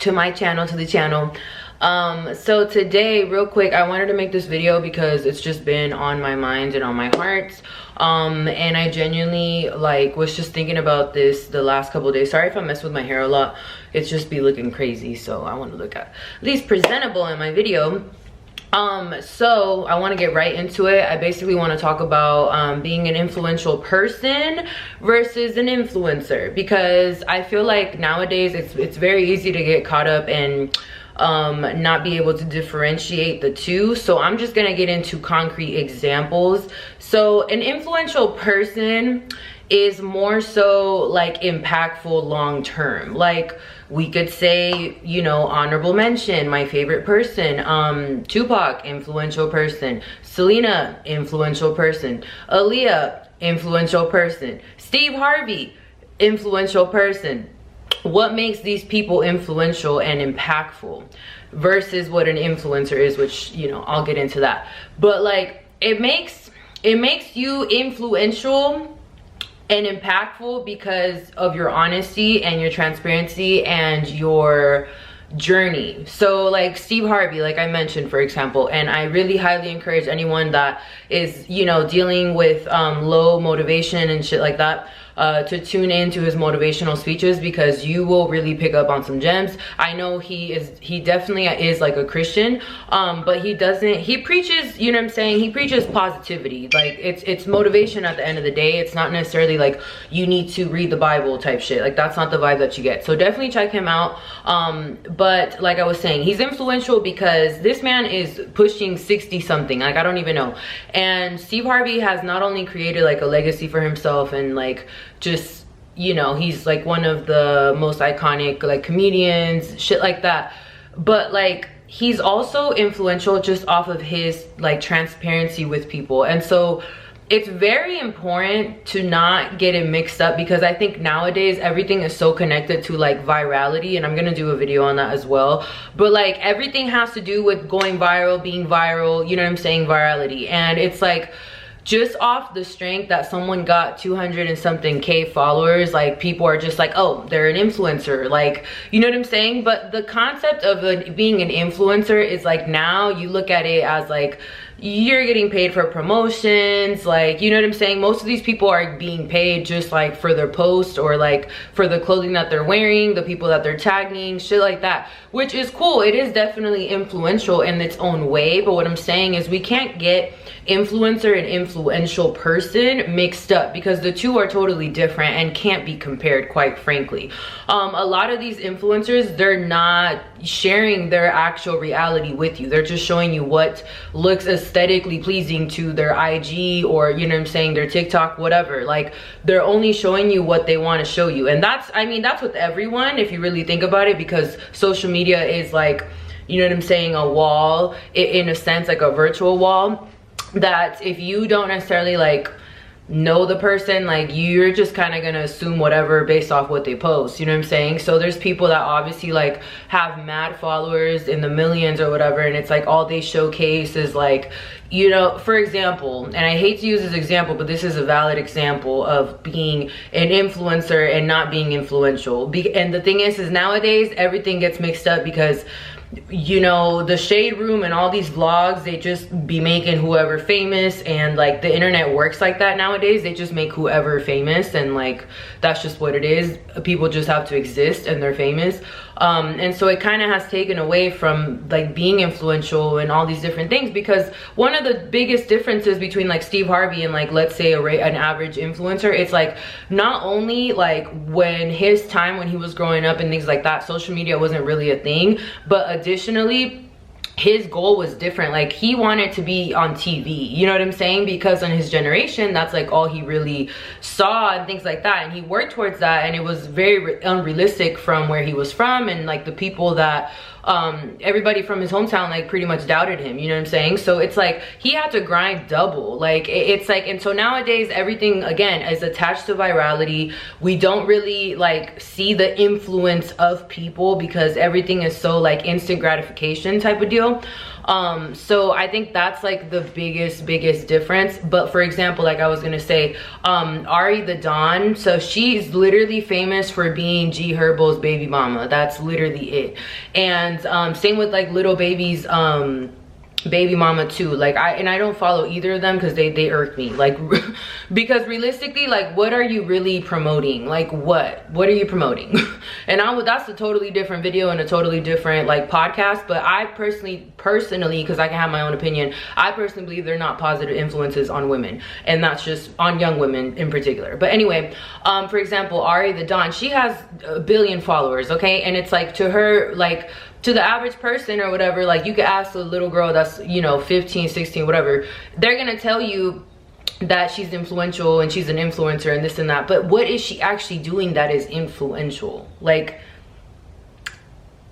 to my channel, to the channel. So today, real quick, I wanted to make this video because it's just been on my mind and on my heart. And I genuinely like was just thinking about this the last couple of days. Sorry if I mess with my hair a lot, it's just be looking crazy, so I want to look at least presentable in my video. So I want to get right into it. I basically want to talk about being an influential person versus an influencer, because I feel like nowadays it's very easy to get caught up and not be able to differentiate the two. So I'm just gonna get into concrete examples. So an influential person is more so like impactful long term. Like we could say, you know, honorable mention, my favorite person, Tupac, influential person, Selena, influential person, Aaliyah, influential person, Steve Harvey, influential person. What makes these people influential and impactful versus what an influencer is, which, you know, I'll get into that. But like it makes you influential and impactful because of your honesty and your transparency and your journey. So like Steve Harvey, like I mentioned, for example, and I really highly encourage anyone that is, you know, dealing with low motivation and shit like that, to tune into his motivational speeches, because you will really pick up on some gems. I know he definitely is like a Christian, but he preaches, you know what I'm saying, he preaches positivity. Like it's motivation at the end of the day. It's not necessarily like you need to read the Bible type shit. Like that's not the vibe that you get. So definitely check him out. But like I was saying, he's influential because this man is pushing 60 something, like I don't even know. And Steve Harvey has not only created like a legacy for himself and like just, you know, he's like one of the most iconic like comedians, shit like that, but like he's also influential just off of his like transparency with people. And so it's very important to not get it mixed up, because I think nowadays everything is so connected to like virality, and I'm gonna do a video on that as well. But like everything has to do with going viral, being viral, you know what I'm saying, virality. And it's like just off the strength that someone got 200 and something K followers, like people are just like, oh, they're an influencer, like, you know what I'm saying? But the concept of being an influencer is like, now you look at it as like you're getting paid for promotions, like, you know what I'm saying? Most of these people are being paid just like for their post or like for the clothing that they're wearing, the people that they're tagging, shit like that, which is cool. It is definitely influential in its own way. But what I'm saying is we can't get influencer and influential person mixed up, because the two are totally different and can't be compared, quite frankly. A lot of these influencers, they're not sharing their actual reality with you. They're just showing you what looks aesthetically pleasing to their IG, or, you know what I'm saying, their TikTok, whatever. Like they're only showing you what they want to show you. And that's, I mean, that's with everyone if you really think about it, because social media is like, you know what I'm saying, a wall, in a sense, like a virtual wall, that if you don't necessarily like know the person, like you're just kind of gonna assume whatever based off what they post, you know what I'm saying? So there's people that obviously like have mad followers in the millions or whatever, and it's like all they showcase is like, you know, for example, and I hate to use this example, but this is a valid example of being an influencer and not being influential. And the thing is nowadays everything gets mixed up, because you know, the shade room and all these vlogs, they just be making whoever famous, and like the internet works like that nowadays. They just make whoever famous, and like that's just what it is. People just have to exist and they're famous. And so it kind of has taken away from like being influential and all these different things, because one of the biggest differences between like Steve Harvey and like, let's say an average influencer, it's like not only like when his time when he was growing up and things like that, social media wasn't really a thing, but additionally his goal was different. Like he wanted to be on TV, you know what I'm saying? Because in his generation, that's like all he really saw and things like that. And he worked towards that, and it was very unrealistic from where he was from, and like the people that everybody from his hometown like pretty much doubted him, you know what I'm saying? So it's like he had to grind double. Like it's like, and so nowadays everything again is attached to virality. We don't really like see the influence of people because everything is so like instant gratification type of deal. So I think that's like the biggest difference. But for example, like I was gonna say, Ari the Don, so she's literally famous for being G Herbo's baby mama. That's literally it. And same with like Lil Baby's baby mama too. Like I don't follow either of them because they irk me, like because realistically, like what are you really promoting? Like what are you promoting? And that's a totally different video and a totally different like podcast. But I personally, because I can have my own opinion, I personally believe they're not positive influences on women, and that's just on young women in particular. But anyway, for example, Ari the Don, she has 1 billion followers, okay? And it's like, to her, like to the average person or whatever, like you could ask a little girl that's, you know, 15, 16, whatever, they're gonna tell you that she's influential and she's an influencer and this and that. But what is she actually doing that is influential? Like,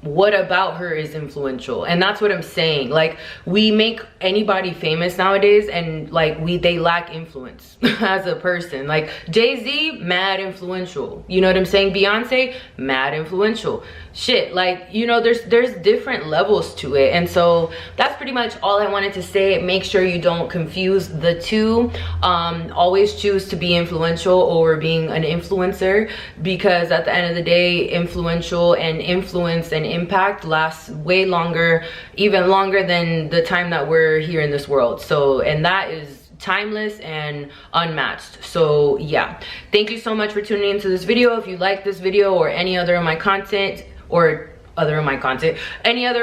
what about her is influential? And that's what I'm saying. Like, we make anybody famous nowadays, and like they lack influence as a person. Like Jay-Z, mad influential, you know what I'm saying? Beyonce, mad influential. Shit, like, you know, there's different levels to it. And so that's pretty much all I wanted to say. Make sure you don't confuse the two. Always choose to be influential over being an influencer, because at the end of the day, influential and influence and impact lasts way longer, even longer than the time that we're here in this world. So, and that is timeless and unmatched. So yeah, thank you so much for tuning into this video. If you like this video or any other of my content, any other of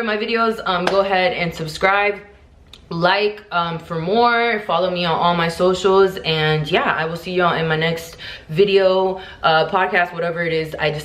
my videos, go ahead and subscribe, like for more, follow me on all my socials, and yeah, I will see y'all in my next video, podcast, whatever it is I decide